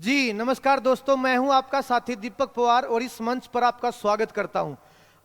जी नमस्कार दोस्तों, मैं हूं आपका साथी दीपक पवार और इस मंच पर आपका स्वागत करता हूं।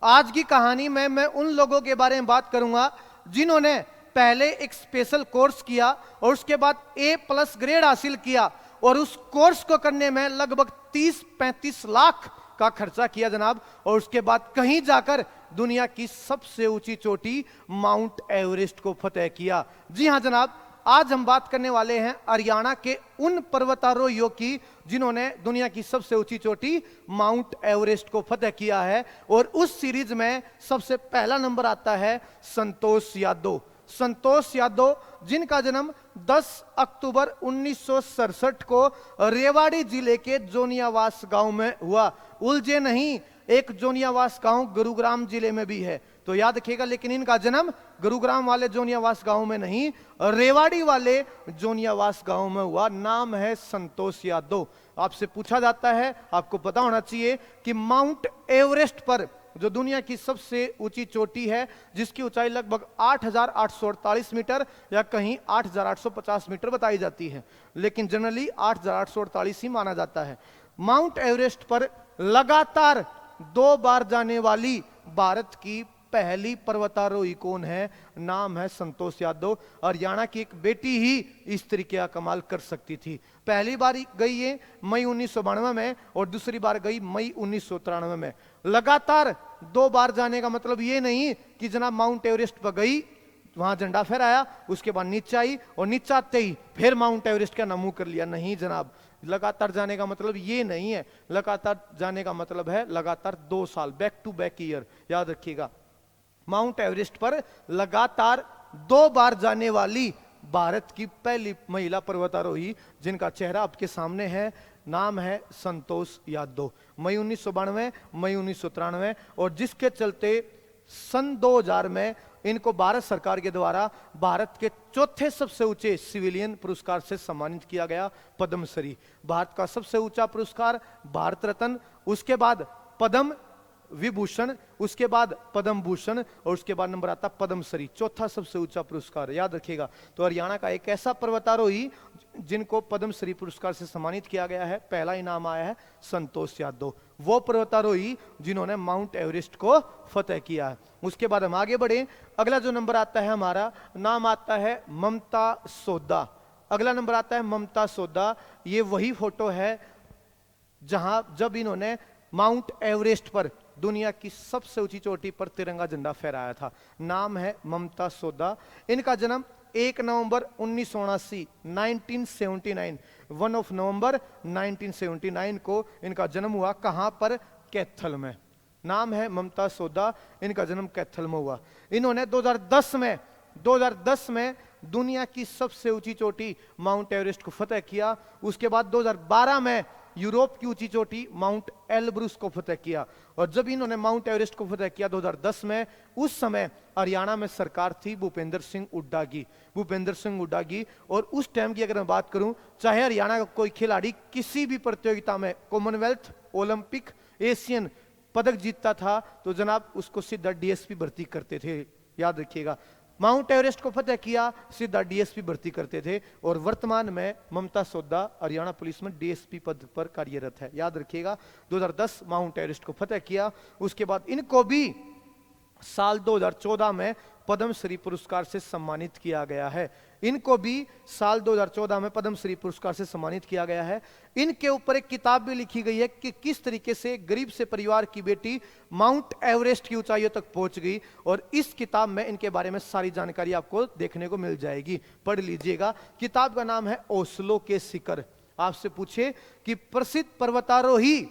आज की कहानी में मैं उन लोगों के बारे में बात करूंगा जिन्होंने पहले एक स्पेशल कोर्स किया और उसके बाद A+ ग्रेड हासिल किया और उस कोर्स को करने में लगभग 30-35 लाख का खर्चा किया जनाब, और उसके बाद कहीं जाकर दुनिया की सबसे ऊंची चोटी माउंट एवरेस्ट को फतेह किया। जी हां जनाब, आज हम बात करने वाले हैं हरियाणा के उन पर्वतारोहियों की जिन्होंने दुनिया की सबसे ऊंची चोटी माउंट एवरेस्ट को फतेह किया है। और उस सीरीज में सबसे पहला नंबर आता है संतोष यादव। संतोष यादव जिनका जन्म 10 अक्टूबर 1967 को रेवाड़ी जिले के जोनियावास गांव में हुआ। उलझे नहीं, एक जोनियावास गांव गुरुग्राम जिले में भी है, तो याद रखिएगा। लेकिन इनका जन्म गुरुग्राम वाले जोनियावास गांव में नहीं, रेवाड़ी वाले जोनियावास गांव में हुआ। नाम है संतोष यादव। आपसे पूछा जाता है, आपको पता होना चाहिए कि माउंट एवरेस्ट पर जो दुनिया की सबसे ऊंची चोटी है, जिसकी ऊंचाई लगभग 8,848 मीटर या कहीं 8,850 मीटर बताई जाती है, लेकिन जनरली 8,848 ही माना जाता है। माउंट एवरेस्ट पर लगातार 2 बार जाने वाली भारत की पहली पर्वतारोही कौन है? नाम है संतोष यादव। हरियाणा की एक बेटी ही इस तरीके का कमाल कर सकती थी। पहली बार गई ये मई 1992 में और दूसरी बार गई मई 1993 में। लगातार 2 बार जाने का मतलब ये नहीं कि जनाब माउंट एवरेस्ट पर गई, वहां झंडा फहराया, उसके बाद नीचे आई और नीचे आते ही फिर माउंट एवरेस्ट का नामू कर लिया। नहीं जनाब, लगातार जाने का मतलब ये नहीं है। लगातार जाने का मतलब है लगातार 2 साल, बैक टू बैक ईयर। याद रखिएगा, माउंट एवरेस्ट पर लगातार 2 बार जाने वाली भारत की पहली महिला पर्वतारोही जिनका चेहरा आपके सामने है, नाम है संतोष यादव। मई 1992, मई 1993 और जिसके चलते सन 2000 में इनको भारत सरकार के द्वारा भारत के चौथे सबसे ऊंचे सिविलियन पुरस्कार से सम्मानित किया गया, पद्मश्री। भारत का सबसे ऊंचा पुरस्कार भारत रत्न, उसके बाद पद्म विभूषण, उसके बाद पद्म भूषण और उसके बाद नंबर आता पद्मश्री, चौथा सबसे ऊंचा पुरस्कार। याद रखिएगा। तो हरियाणा का एक ऐसा पर्वतारोही जिनको पद्मश्री पुरस्कार से सम्मानित किया गया है, पहला इनाम आया है संतोष यादव। वो पर्वतारोही जिन्होंने माउंट एवरेस्ट को फतेह किया है। उसके बाद हम आगे बढ़े। अगला जो नंबर आता है हमारा, नाम आता है ममता सोदा। अगला नंबर आता है ममता सोदा। ये वही फोटो है जहां जब इन्होंने माउंट एवरेस्ट पर दुनिया की सबसे ऊंची चोटी पर तिरंगा झंडा फहराया था। नाम है ममता सोदा। इनका जन्म 1 नवंबर 1979 1979 1 ऑफ नवंबर 1979 को इनका जन्म हुआ। कहां पर? कैथल में। नाम है ममता सोदा। इनका जन्म कैथल में हुआ। इन्होंने 2010 में दुनिया की सबसे ऊंची चोटी माउंट एवरेस्ट को फतेह किया। उसके बाद 2012 में यूरोप की ऊंची चोटी माउंट एलब्रूस को फतेह किया। और जब इन्होंने माउंट एवरेस्ट को फतेह किया 2010 में, उस समय हरियाणा में सरकार थी भूपेंद्र सिंह हुड्डा की। और उस टाइम की अगर मैं बात करूं, चाहे हरियाणा का कोई खिलाड़ी किसी भी प्रतियोगिता में कॉमनवेल्थ, ओलंपिक, एशियन पदक जीतता था तो जनाब उसको सीधा डीएसपी भर्ती करते थे। याद रखिएगा, माउंट एवरेस्ट को फतेह किया, सीधा डीएसपी भर्ती करते थे। और वर्तमान में ममता सोदा हरियाणा पुलिस में डीएसपी पद पर कार्यरत है। याद रखिएगा, 2010 माउंट एवरेस्ट को फतेह किया। उसके बाद इनको भी साल 2014 में पद्मश्री पुरस्कार से सम्मानित किया गया है। इनको भी साल 2014 में पद्मश्री पुरस्कार से सम्मानित किया गया है। इनके ऊपर एक किताब भी लिखी गई है कि किस तरीके से गरीब से परिवार की बेटी माउंट एवरेस्ट की ऊंचाइयों तक पहुंच गई। और इस किताब में इनके बारे में सारी जानकारी आपको देखने को मिल जाएगी, पढ़ लीजिएगा। किताब का नाम है ओस्लो के शिखर। आपसे पूछे कि प्रसिद्ध पर्वतारोही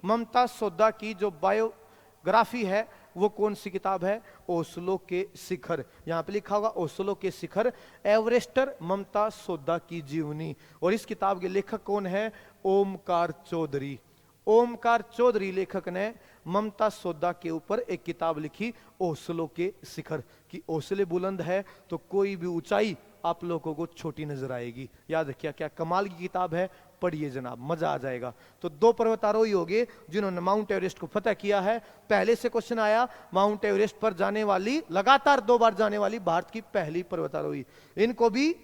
ममता सोदा की जो बायोग्राफी है वो कौन सी किताब है? ओस्लो के शिखर। यहां पे लिखा होगा ओस्लो के शिखर, एवरेस्टर ममता सोदा की जीवनी। और इस किताब के लेखक कौन है? ओमकार चौधरी। ओमकार चौधरी लेखक ने ममता सोदा के ऊपर एक किताब लिखी, ओस्लो के शिखर। कि ओस्ले बुलंद है तो कोई भी ऊंचाई आप लोगों को छोटी नजर आएगी। याद रखिए, क्या कमाल की किताब है, पढ़िए जनाब, मजा आ जाएगा। तो 2 पर्वतारोही हो गए जिन्होंने माउंट एवरेस्ट को फतेह किया है। पहले से क्वेश्चन आया, माउंट एवरेस्ट पर जाने वाली, लगातार 2 बार जाने वाली भारत की पहली पर्वतारोही। इनको भी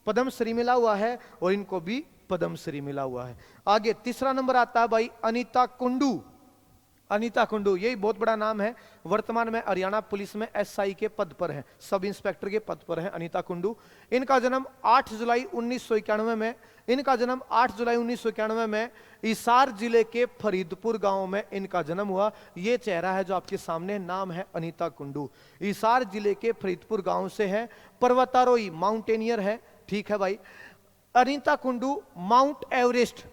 पद्मश्री मिला हुआ है और इनको भी पद्मश्री मिला हुआ है। आगे तीसरा नंबर आता है भाई अनीता कुंडू। अनीता कुंडू, यही बहुत बड़ा नाम है, वर्तमान में हरियाणा पुलिस में एसआई के पद पर है, सब इंस्पेक्टर के पद पर है अनीता कुंडू। इनका जन्म 8 जुलाई 1991 में, इनका जन्म 8 जुलाई 1991 में हिसार जिले के फरीदपुर गांव में इनका जन्म हुआ। ये चेहरा है जो आपके सामने, नाम है अनीता कुंडू, हिसार जिले के फरीदपुर गांव से है, पर्वतारोही माउंटेनियर है, ठीक है भाई। अनीता कुंडू माउंट एवरेस्ट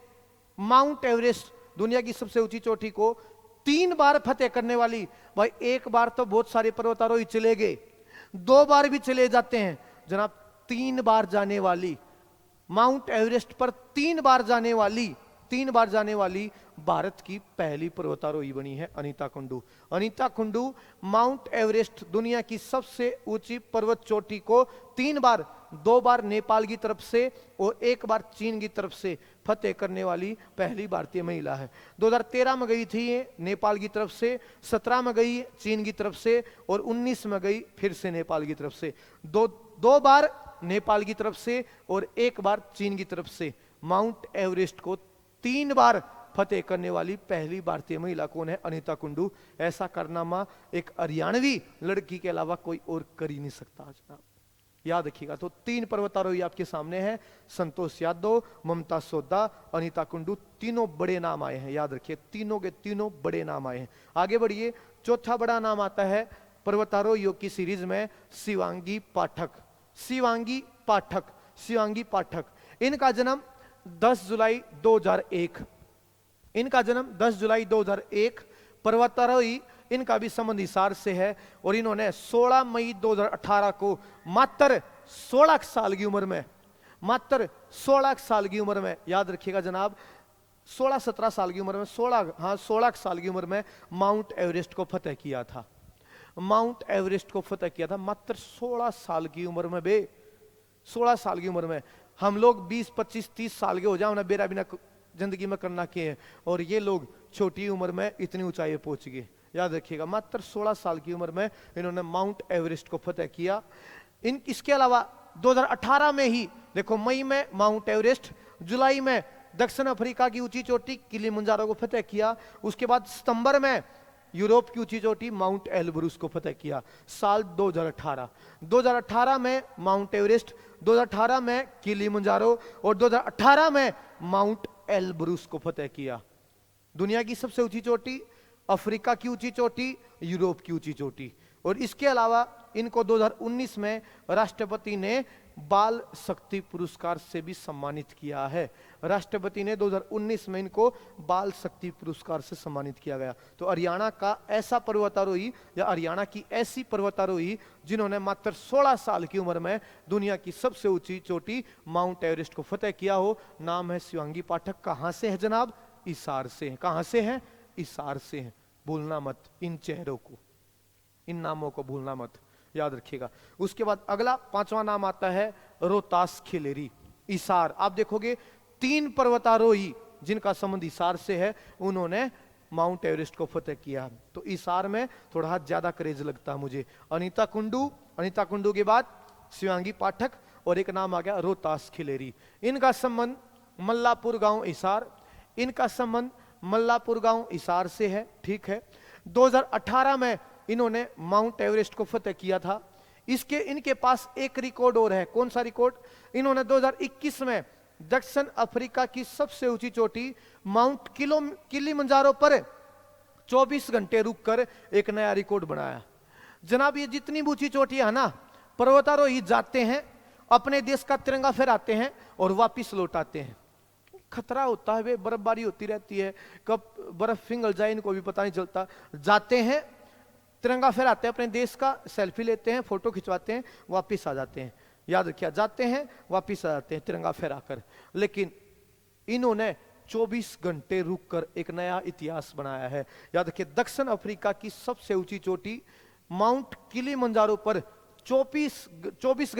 दुनिया की सबसे ऊंची चोटी को 3 बार फतेह करने वाली, भाई एक बार तो बहुत सारे पर्वतारोही चले गए, 2 बार भी चले जाते हैं जनाब, 3 बार जाने वाली, माउंट एवरेस्ट पर 3 बार जाने वाली भारत की पहली पर्वतारोही बनी है अनीता कुंडू। अनीता कुंडू माउंट एवरेस्ट दुनिया की सबसे ऊंची पर्वत चोटी को 3 बार, 2 बार नेपाल की तरफ से और 1 बार चीन की तरफ से फतेह करने वाली पहली भारतीय महिला है। 2013 में गई थी ये नेपाल की तरफ से, 17 में गई चीन की तरफ से और 19 में गई फिर से नेपाल की तरफ से। दो बार नेपाल की तरफ से और 1 बार चीन की तरफ से। माउंट एवरेस्ट को 3 बार फतेह करने वाली पहली भारतीय महिला कौन है? अनीता कुंडू। ऐसा कारनामा एक हरियाणवी लड़की के अलावा कोई और कर ही नहीं सकता जनाब, याद रखिएगा। तो 3 पर्वतारोही आपके सामने हैं, संतोष यादव, ममता सोदा, अनीता कुंडू, तीनों बड़े नाम आए हैं, याद रखिए, तीनों के तीनों बड़े नाम आए हैं। आगे बढ़िए, चौथा बड़ा नाम आता है पर्वतारोहियों की सीरीज में शिवांगी पाठक। शिवांगी पाठक, इनका जन्म 10 जुलाई 2001, इनका जन्म 10 जुलाई 2001। पर्वतारोही, इनका भी संबंध हिसार से है और इन्होंने 16 मई 2018 को मात्र 16 साल की उम्र में, मात्र 16 साल की उम्र में, याद रखिएगा जनाब, 16-17 साल की उम्र में, 16 साल की उम्र में माउंट एवरेस्ट को फतेह किया था। माउंट एवरेस्ट को फतेह किया था मात्र 16 साल की उम्र में बे, 16 साल की उम्र में। हम लोग 20, 25, 30 साल के हो जाओ ना, बेरा बिना जिंदगी में करना क्या है, और ये लोग छोटी उम्र में इतनी ऊंचाई पहुंच गए, याद रखिएगा। मात्र 16 साल की उम्र में इन्होंने माउंट एवरेस्ट को फतेह किया। इसके अलावा 2018 में ही देखो, मई में माउंट एवरेस्ट, जुलाई में दक्षिण अफ्रीका की ऊंची चोटी किलिमंजारो को फतेह किया, उसके बाद सितंबर में यूरोप की ऊंची चोटी माउंट एल्ब्रुस को फतेह किया। साल 2018 में माउंट एवरेस्ट, 2018 में किलिमंजारो और 2018 में माउंट एल्ब्रुस को फतेह किया। दुनिया की सबसे ऊंची चोटी, अफ्रीका की ऊंची चोटी, यूरोप की ऊंची चोटी। और इसके अलावा इनको 2019 में राष्ट्रपति ने बाल शक्ति पुरस्कार से भी सम्मानित किया है। राष्ट्रपति ने 2019 में इनको बाल शक्ति पुरस्कार से सम्मानित किया गया। तो हरियाणा का ऐसा पर्वतारोही या हरियाणा की ऐसी पर्वतारोही जिन्होंने मात्र 16 साल की उम्र में दुनिया की सबसे ऊंची चोटी माउंट एवरेस्ट को फतेह किया हो, नाम है शिवांगी पाठक। कहां से है जनाब? हिसार से है। कहां से है? हिसार से है। भूलना मत इन चेहरों को, इन नामों को भूलना मत, याद रखिएगा। उसके बाद अगला 5वां नाम आता है रोहतास खिलेरी, हिसार। आप देखोगे 3 पर्वतारोही जिनका संबंध हिसार से है, उन्होंने माउंट एवरेस्ट को फतेह किया। तो हिसार में थोड़ा ज्यादा क्रेज लगता है मुझे। अनीता कुंडू के बाद शिवांगी पाठक और एक नाम आ गया रोहतास खिलेरी। इनका संबंध मल्लापुर गांव हिसार, इनका संबंध मल्लापुर गांव हिसार से है, ठीक है। 2018 में इन्होंने माउंट एवरेस्ट को फतेह किया था। इनके पास एक रिकॉर्ड और है। कौन सा रिकॉर्ड? इन्होंने 2021 में दक्षिण अफ्रीका की सबसे ऊंची चोटी माउंट किलिमंजारो पर 24 घंटे रुककर एक नया रिकॉर्ड बनाया। जनाब, ये जितनी ऊंची चोटी है ना, पर्वतारोही जाते हैं, अपने देश का तिरंगा फहराते हैं और वापिस लौट आते हैं। खतरा होता है, वे बर्फबारी होती रहती है, कब बर्फ पिघल जाए इनको भी पता नहीं चलता। जाते हैं, तिरंगा फहराते हैं अपने देश का, सेल्फी लेते हैं, फोटो खिंचवाते हैं, वापिस आ जाते हैं। याद रखिए, जाते हैं वापिस आ जाते हैं तिरंगा फहराकर। लेकिन इन्होंने 24 घंटे रुककर एक नया इतिहास बनाया है। याद रखिए, दक्षिण अफ्रीका की सबसे ऊंची चोटी माउंट किलिमंजारो पर 24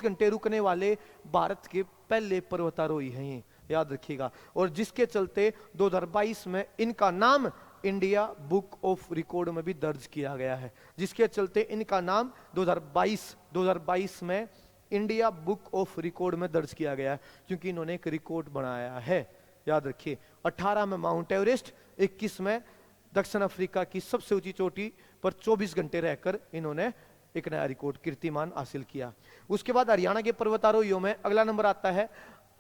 घंटे रुकने वाले भारत के पहले पर्वतारोही हैं ये, याद रखिएगा। और जिसके चलते 2022 में इनका नाम इंडिया बुक ऑफ रिकॉर्ड में भी दर्ज किया गया है। जिसके चलते इनका नाम 2022 में इंडिया बुक ऑफ रिकॉर्ड में दर्ज किया गया है, क्योंकि इन्होंने एक रिकॉर्ड बनाया है। याद रखिए, 18 में माउंट एवरेस्ट, 21 में दक्षिण अफ्रीका की सबसे ऊंची चोटी पर 24 घंटे रहकर इन्होंने एक नया रिकॉर्ड कीर्तिमान हासिल किया। उसके बाद हरियाणा के पर्वतारोहियों में अगला नंबर आता है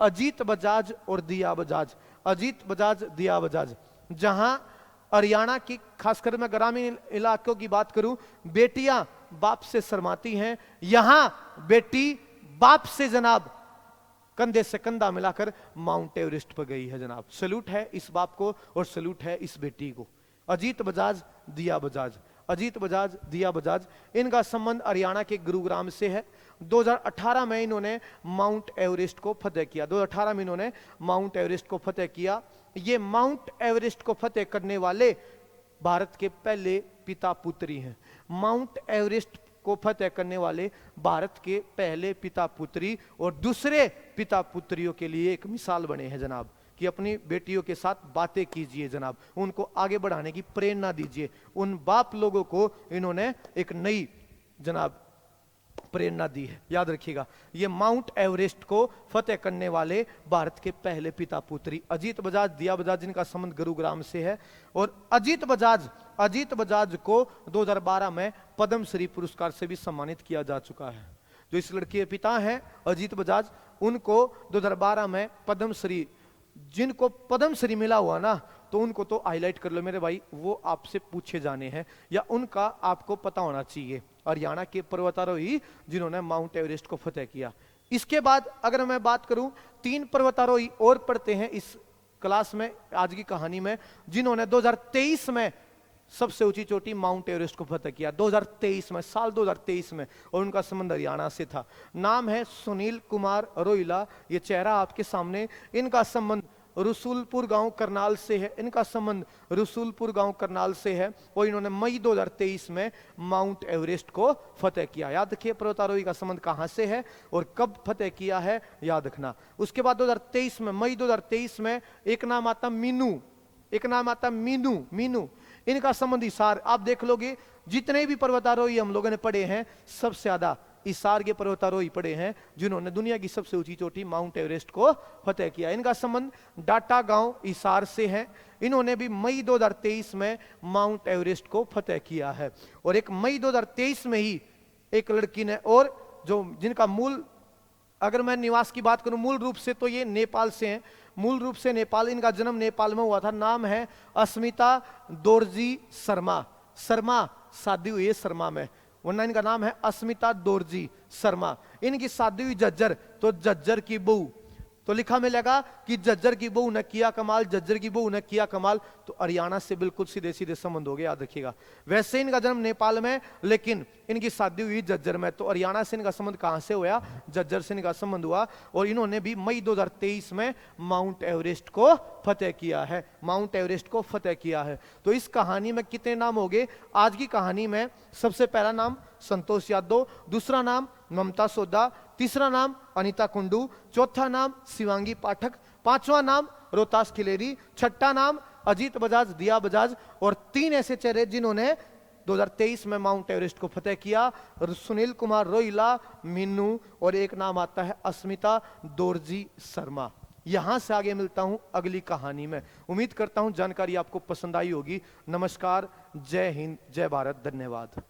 अजीत बजाज और दिया बजाज। अजीत बजाज, दिया बजाज। जहां हरियाणा की, खासकर मैं ग्रामीण इलाकों की बात करूं, बेटियां बाप से शर्माती हैं, यहां बेटी बाप से जनाब कंधे से कंधा मिलाकर माउंट एवरेस्ट पर गई है जनाब। सैल्यूट है इस बाप को और सैल्यूट है इस बेटी को। अजीत बजाज, दिया बजाज। अजीत बजाज, दिया बजाज, इनका संबंध हरियाणा के गुरुग्राम से है। 2018 में इन्होंने माउंट एवरेस्ट को फतेह किया। 2018 में इन्होंने माउंट एवरेस्ट को फतेह किया। ये माउंट एवरेस्ट को फतेह करने वाले भारत के पहले पिता पुत्री हैं। माउंट एवरेस्ट को फतेह करने वाले भारत के पहले पिता पुत्री और दूसरे पिता पुत्रियों के लिए एक मिसाल बने हैं जनाब, कि अपनी बेटियों के साथ बातें कीजिए जनाब, उनको आगे बढ़ाने की प्रेरणा दीजिए। उन बाप लोगों को इन्होंने एक नई जनाब प्रेरणा दी है। याद रखिएगा, ये माउंट एवरेस्ट को फतेह करने वाले भारत के पहले पिता पुत्री अजीत बजाज, दिया बजाज, जिनका संबंध गुरुग्राम से है। और अजीत बजाज को 2012 में पद्मश्री पुरस्कार से भी सम्मानित किया जा चुका है। जो इस लड़के के पिता हैं अजीत बजाज, उनको 2012 में पद्मश्री, जिनको पद्मश्री मिला हुआ ना, तो उनको तो हाईलाइट कर लो मेरे भाई, वो आपसे पूछे जाने हैं या उनका आपको पता होना चाहिए। हरियाणा के पर्वतारोही जिन्होंने माउंट एवरेस्ट को फतेह किया। इसके बाद अगर मैं बात करूं, 3 पर्वतारोही और पढ़ते हैं इस क्लास में, आज की कहानी में, जिन्होंने 2023 में सबसे ऊंची चोटी माउंट एवरेस्ट को फतेह किया। 2023 में, साल 2023 में, और उनका संबंध हरियाणा से था। नाम है सुनील कुमार रोहिला। ये चेहरा आपके सामने, इनका संबंध रसूलपुर गांव करनाल से है। इनका संबंध रसूलपुर गांव करनाल से है और इन्होंने मई 2023 में माउंट एवरेस्ट को फतेह किया। याद रखिए पर्वतारोही का संबंध कहां से है और कब फतेह किया है, याद रखना। उसके बाद 2023 में, मई 2023 में एक नाम आता मीनू, एक नाम आता मीनू। इनका संबंध हिसार। आप देख लोगे जितने भी पर्वतारोही हम लोगों ने पढ़े हैं, सबसे ज्यादा हिसार के पर्वतारोही पड़े हैं जिन्होंने दुनिया की सबसे ऊंची चोटी माउंट एवरेस्ट को फतेह किया। इनका संबंध डाटा गांव हिसार से है। इन्होंने भी मई 2023 में माउंट एवरेस्ट को फतेह किया है। और एक मई 2023 में ही एक लड़की ने, और जो जिनका मूल, अगर मैं निवास की बात करूं, मूल रूप से तो ये नेपाल से हैं, मूल रूप से नेपाल, इनका जन्म नेपाल में हुआ था। नाम है अस्मिता दोरजी शर्मा। शर्मा शादी हुई है शर्मा में, वरना इनका नाम है अस्मिता दोरजी शर्मा। इनकी शादी हुई झज्जर, तो झज्जर की बहू, तो लिखा मिलेगा कि झज्जर की बहू ने किया कमाल, झज्जर की बहू ने किया कमाल। तो हरियाणा से बिल्कुल सीधे सीधे संबंध हो गए, याद रखिएगा। वैसे इनका जन्म नेपाल में, लेकिन इनकी शादी हुई झज्जर में, तो हरियाणा से इनका संबंध कहां से हुआ, झज्जर से इनका संबंध हुआ। और इन्होंने भी मई 2023 में माउंट एवरेस्ट को फतेह किया है, माउंट एवरेस्ट को फतेह किया है। तो इस कहानी में कितने नाम हो गए? आज की कहानी में सबसे पहला नाम संतोष यादव, दूसरा नाम ममता सोदा, तीसरा नाम अनीता कुंडू, चौथा नाम शिवांगी पाठक, पांचवा नाम रोहतास खिलेरी, छठा नाम अजीत बजाज, दिया बजाज, और 3 ऐसे चेहरे जिन्होंने 2023 में माउंट एवरेस्ट को फतेह किया, सुनील कुमार रोहिला, मीनू, और एक नाम आता है अस्मिता दोरजी शर्मा। यहां से आगे मिलता हूं अगली कहानी में। उम्मीद करता हूं जानकारी आपको पसंद आई होगी। नमस्कार, जय हिंद, जय भारत, धन्यवाद।